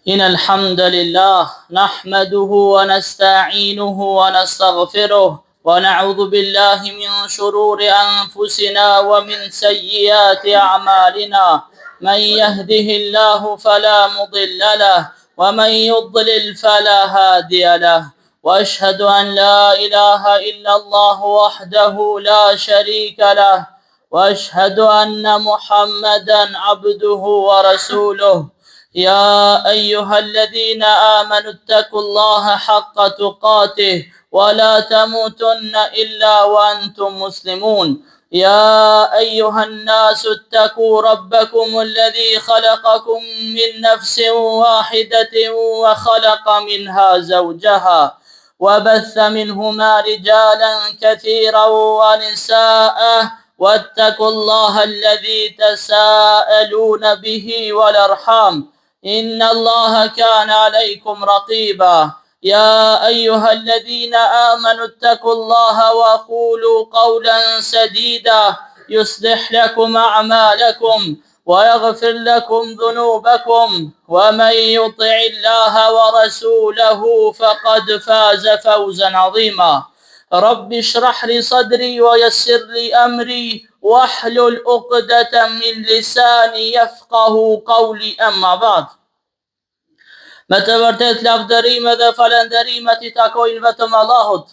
إن الحمد لله نحمده ونستعينه ونستغفره ونعوذ بالله من شرور أنفسنا ومن سيئات أعمالنا من يهده الله فلا مضل له ومن يضلل فلا هادي له وأشهد أن لا إله إلا الله وحده لا شريك له وأشهد أن محمدا عبده ورسوله يا أيها الذين آمنوا اتقوا الله حق تقاته ولا تموتن إلا وأنتم مسلمون يا أيها الناس اتقوا ربكم الذي خلقكم من نفس واحدة وخلق منها زوجها وبث منهما رجالا كثيرا ونساء واتقوا الله الذي تساءلون به والأرحام إن الله كان عليكم رقيبا يا أيها الذين آمنوا اتقوا الله وقولوا قولا سديدا يصلح لكم أعمالكم ويغفر لكم ذنوبكم ومن يطع الله ورسوله فقد فاز فوزا عظيما رب اشرح لي صدري ويسر لي أمري واحلل عقدة من لساني يفقه قولي أما بعد. Me të vërtet lavdërime dhe falenderimet I takojnë vetëm Allahut.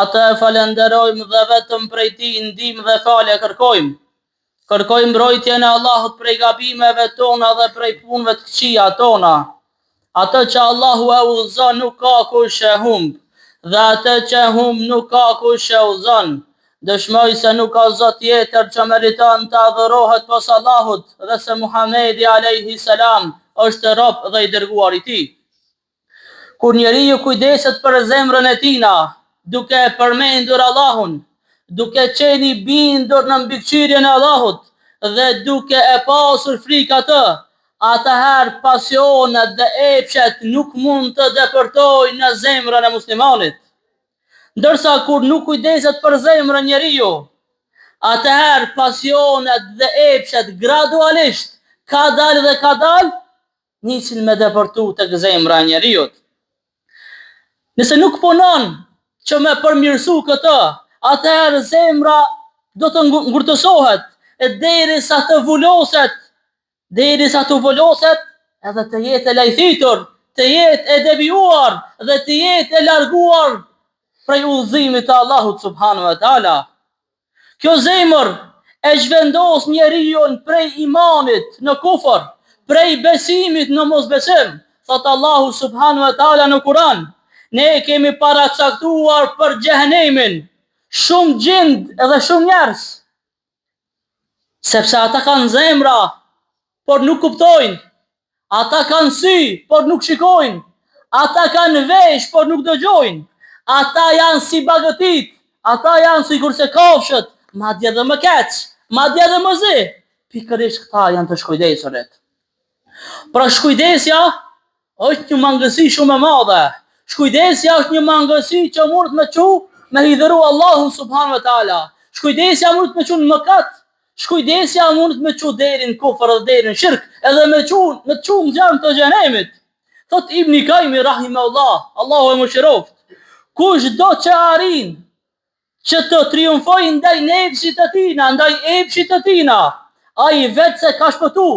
Atë e falenderojmë dhe vetëm prej Tij ndihmë dhe falje kërkojmë. Kërkojmë mbrojtjen e Allahut prej gabimeve tona dhe prej punëve të këqija tona. Atë që Allahu e udhëzon nuk ka kush e humb, dhe atë që humb nuk ka kush e udhëzon. Dëshmoj se nuk ka Zot tjetër që meriton të adhurohet pos Allahut dhe se Muhamedi alayhi salam është rob dhe I dërguar I Tij. Kur njeriu kujdeset për zemrën e tina, duke e përmendur Allahun, duke qenë I bindur në mbikëqyrjen e Allahut dhe duke e pasur frikë atë, atëherë pasionet dhe epshet nuk mund të depërtojnë në zemrën e muslimanit. Ndërsa kur nuk kujdeset për zemrën njeriu, atëherë pasionet dhe epshet gradualisht ka dal nisin me depërtu tek zemra e njeriut. Nëse nuk punon që me përmirësu këtë, atëherë zemra do të ngurtësohet e derisa të vulloset, edhe të jetë e lajthitur, të jetë e devijuar dhe të jetë e larguar prej udhëzimit të Allahut subhanahu wa taala. Kjo zemër e zhvendos njeriun prej imanit në kufër, prej besimit në mosbesim. Thot Allahu subhanahu wa taala në Kur'an, ne kemi paracaktuar për xhehenemin shumë gjind edhe shumë njerëz, sepse ata kanë zemra, por nuk kuptojnë, ata kanë sy, por nuk shikojnë, ata kanë vesh, por nuk dëgjojnë, ata janë si bagëtit, ata janë si kurse kafshët, madje dhe më keq, madje dhe më zi, pikërisht këta janë të shkujdesurit. Pra shkujdesja është një mangësi shumë e madhe. Shkujdesja është një mangësi që mund me çu me hidhëru Allahun subhanahu wa taala. Shkujdesja mund me çu në mëkat, shkujdesja mund me çu deri në kufër dhe deri në shirk, edhe me çu në xhan të xhenemit. Thot Ibn Qayyim rahimahullah, Allahu e mëshiroft, kush do që arrin që të triumfojë ndaj nefsit të tina, ndaj epshit të tina, ai vetë se ka shpëtu,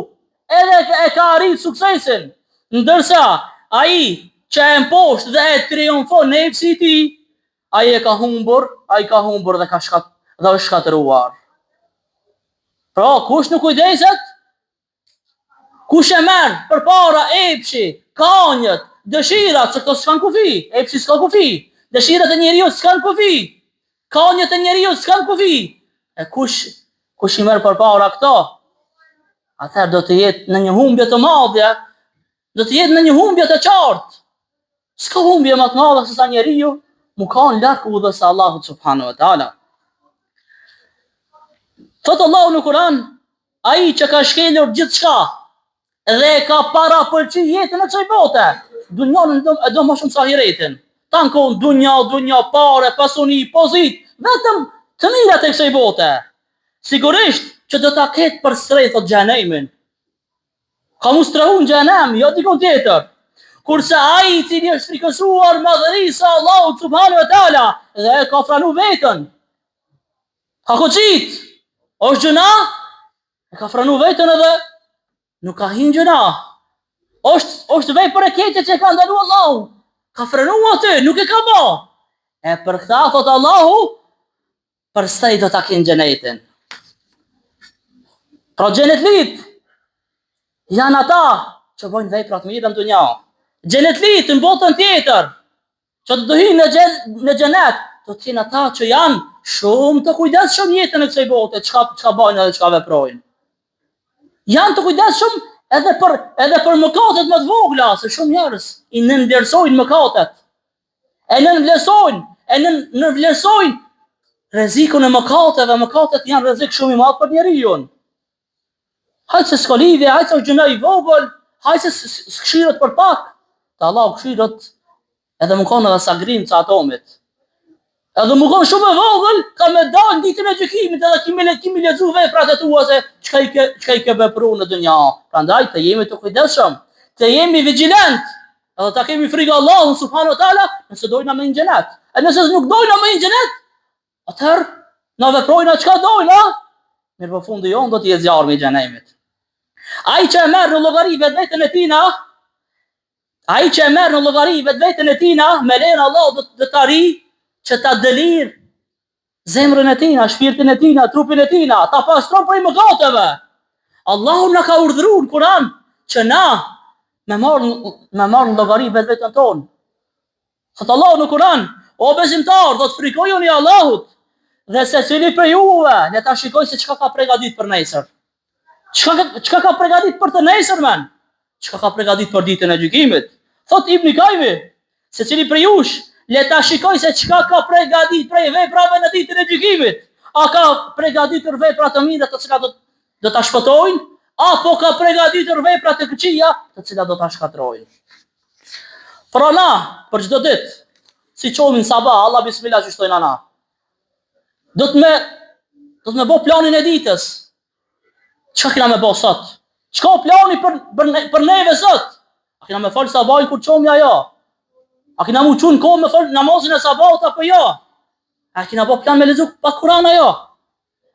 edhe e ka arrit suksesin, ndërsa ai që e mposht dhe e triumfon nefsi I tij, ai ka humbur dhe është shkatëruar. Pra, kush nuk kujdeset, kush e merr përpara epshi, kanjët, dëshirat, se këto s'kan kufi, epshi s'ka kufi, dëshirat e njeriu s'kan kufi, kanjët e njeriu s'kan kufi. E kush I merr përpara këto, atëherë do të jetë në një humbje të madhe, do të jetë në një humbje të qartë. S'ka humbje më të madhe se sa njeriu mu kanë larg udhës së Allahut subhanahu wa taala. Thot Allahu në Kur'an, ai që ka shkelur gjithçka dhe ka para pëlqy jetën e kësaj bote, dunjon e do më shumë se ahiretin. Tankon dunja, pare, pasuni, pozit, vetëm të mirat e kësaj bote. Sigurisht që do ta ketë për srethot xhenemin. Ka mu strehu në xhenem, jo dikon tjetër. Kurse ai I cili është frikësuar madhërisë Allahut subhanahu wa taala dhe e ka franu veten. Ka koçit. Është gjëna, e ka franu veten edhe nuk ka hin gjëna. Është vepër e keqe që ka ndaluar Allahu. Ka franu atë, nuk e ka bë. E për këta thot Allahu, përstaj do ta kenë xhenetin. Pra xhenetlit janë ata që bojnë vepra të mira në dunja. Xhenetlit në botën tjetër, që do hyjnë në xhenet, do të jenë ata që janë shumë të kujdesshëm jetën e kësaj bote, çka bajnë edhe çka veprojnë. Janë të kujdesshëm edhe për mëkatet më të vogla, se shumë njerëz I nënvlerësojnë mëkatet. E nënvlerësojnë rrezikun e mëkateve, mëkatet janë rrezik shumë I madh për njeriu. Hajtë se s'ka lidhje, hajtë se është gjëna I vogël, hajtë se s'këshirët për pak, të Allah këshirët edhe më konë edhe sa grimë ca atomit. Edhe më konë shumë e vogël, ka me dalë ditën e gjykimit edhe kimi lexu veprat e tua se çka I ke vepru në dunja. Prandaj të jemi të kujdesshëm, të jemi vigjilent, edhe ta kemi frikë Allahun subhanahu wa taala, nëse dojna me në xhenet. E nëse nuk dojna me në xhenet, atëherë na veprojna çka dojna, mirë po fundi jon do të jetë zjarmi I xhenemit. Ai që e merr në llogari vetveten e tina, me lejen Allah do ta ri që ta dëlir zemrën e tina, shpirtin e tina, trupin e tina, ta pastron prej mëkateve. Allahu na ka urdhëruar në Kur'an që na me marr në llogari vetveten tonë. Thot Allahu në Kur'an, o besimtar, do të frikojuni Allahut dhe secili prej juve le ta shikoj se çka ka përgatitur për nesër. Çka ka përgatitur për të nesër men? Çka ka përgatitur për ditën e gjykimit? Thot Ibn Kajmi, secili prej jush le ta shikoj se çka ka përgatitur prej veprave në ditën e gjykimit. A ka përgatitur vepra të mira të cilat do ta shpëtojnë, apo ka përgatitur vepra të këqija të cilat do ta shkatrojnë. Pra na, për çdo ditë, si çomin sabah, Allah bismillah që shtojnë ana. Do të me bo planin e ditës. Çka kena me bo sot? Çka plani për neve sot? A kena me fal sabahin kur çomi ajo? A kena mu çun kohë me fal namazin e sabahut apo jo? A kena bo plan me lexu pa Kur'an ajo?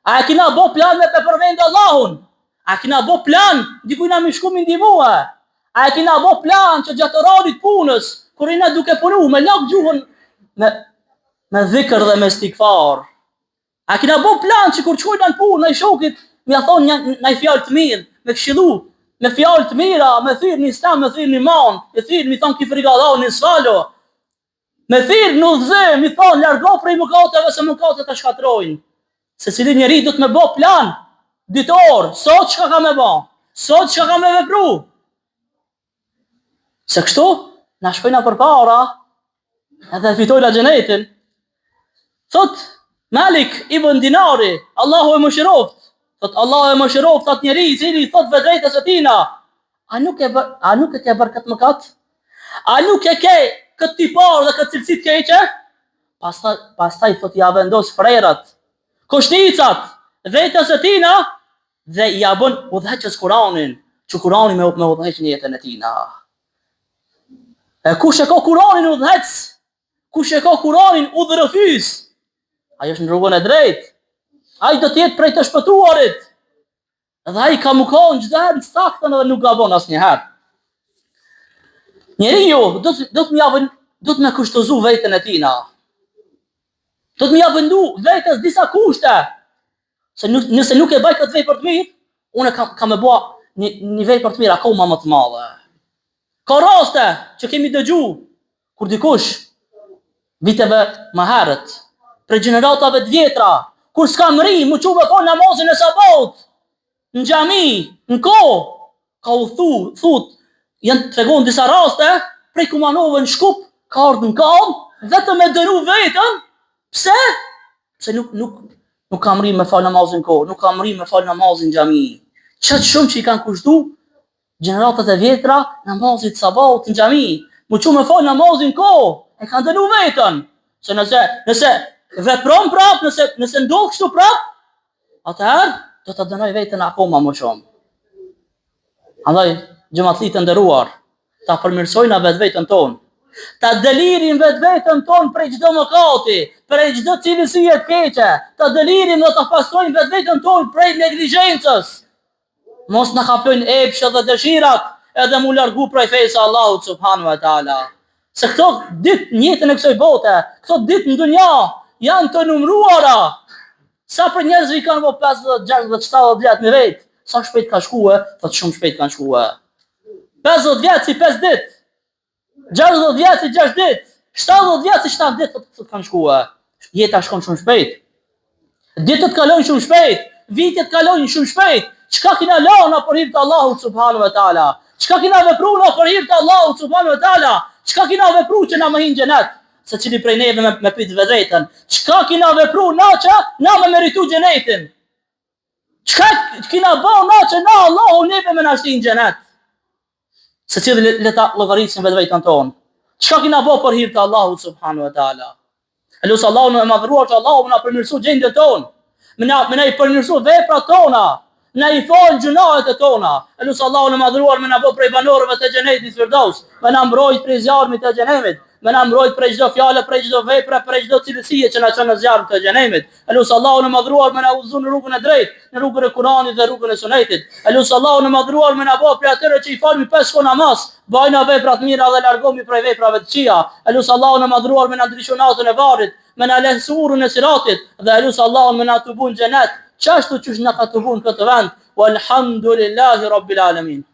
A kena bo plan me përmend Allahun? A kena bo plan dikujt me shku me ndihmua? A kena bo plan që gjatë orarit punës, kur ina duke punu me lak gjuhën me dhikr dhe me istighfar? A kena bo plan që kur shkojnë në punë, në shokit, me ja thonë një fjalë të mirë, me këshillu, me fjalë të mira, me thirr në Islam, me thirr në iman, me thirr mi thonë ki frikë Allahut në sfalo, me thirr në udhëzim, mi thonë largo prej mëkateve se mëkatet të shkatrojnë. Secili njeri do të me bo plan ditor, sot çka ka me bë, sot çka ka me vepru. Se kështu na shpojna përpara, edhe fitojna xhenetin. Thot Malik ibn Dinari, Allahu e mëshiroft. Thot Allahu e mëshiroft atë njeri I cili thot vetvete se tina, a nuk e ke bërë këtë mëkat? A nuk e ke këtë tipar dhe këtë cilësit keqe? Pastaj thot ja vendos frerat, kushticat, vetes e tina dhe ja bën udhëheqës Kur'anin, që Kur'ani me udhëheq në jetën e tina. E kush e ka Kur'anin udhëheq, kush e ka Kur'anin udhërëfys, ai është në rrugën e drejtë. Ai do të jetë prej të shpëtuarit. Dhe ai ka mëkon çdo herë saktën edhe nuk gabon asnjëherë. Njeriu do të më kushtozu veten e tina. Do të më ja vendu vetes disa kushte. Se nëse nuk e bëj këtë vepër të mirë, unë kam e bë një vepër të mirë akoma më të madhe. Ka raste që kemi dëgju kur dikush viteve më herët, për gjeneratave të vjetra, kur s'ka mëri, mu që me fal namazin e sabahut, në xhami, në kohë, ka u thut, janë të tregon disa raste, prej kumanove në Shkup, ka ardhë në kam, vetëm me dëru vetën, pse? Pse nuk ka mëri me fal namazin kohë, nuk ka mëri me fal namazin në xhami. Qatë shumë që I kanë kushtu, gjeneratat e vjetra, namazit sabahut në xhami, mu që me fal namazin kohë, e kanë dëru vetën, se nëse vepron prap, nëse ndodh kështu prap, atëherë do ta dënoj veten akoma më shumë. Andaj Xhamatlit të nderuar, ta përmirësojna vetveten tonë, ta delirin vetveten tonë prej çdo mëkati, prej çdo cilësie të keqe, ta delirin dhe ta pastrojmë vetveten tonë prej neglizhencës. Mos na kapojnë epshet dhe dëshirat, edhe mu largu prej fesë Allahut subhanahu wa taala. Se këto ditë në jetën e kësaj bote, këto ditë në dunja janë të numëruara. Sa për njerëzve i kanë 50, 60, 70 vjet në vetë, sa shpejt ka shkuar, po shumë shpejt kanë shkuar. 50 vjet si 5 ditë, 60 vjet si 6 ditë, 70 vjet si 7 ditë të kanë shkuar. Jeta shkon shumë shpejt. Ditët kalojnë shumë shpejt, vitet kalojnë shumë shpejt. Çka kina lëna për hir të Allahut subhanahu wa taala? Çka kina vepruar për hir të Allahut subhanahu wa taala? Çka kina vepruar që na më hin xhenet? Secili prej neve me pyet vetveten, çka kina vepruar na që na më meritu xhenetin? Çka kina bëu na që na Allahu neve më na shtin xhenet? Secili le ta llogarisim vetveten tonë. Çka kina bëu për hir të Allahut subhanahu wa taala? Elos Allahu na madhruar që Allahu na përmirësoj gjendjen tonë. Më na i përmirësoj veprat tona. Na i fal gjunahet e tona. Elos Allahu na madhruar më na bë prej banorëve të xhenetit Firdaus. Më na mbrojt prej zjarmit të xhenemit. Më na mbrojt prej çdo fjale, prej çdo vepre, prej çdo cilësie që na çon në zjarrin të xhenemit. Elos Allahu na madhruar më na udhëzon në rrugën e drejtë, në rrugën e Kuranit dhe rrugën e Sunetit. Elos Allahu na madhruar më na bë prej atyre që i falmi 5 kohë namaz, bajna vepra të mira dhe largohemi prej veprave të këqija. Elos Allahu na madhruar më na ndriçon natën e varrit, më na lën surrën e siratit dhe elos Allahu më na tubun xhenet. Çashtu që na ka tubun këtë vend. Walhamdulillahi rabbil alamin.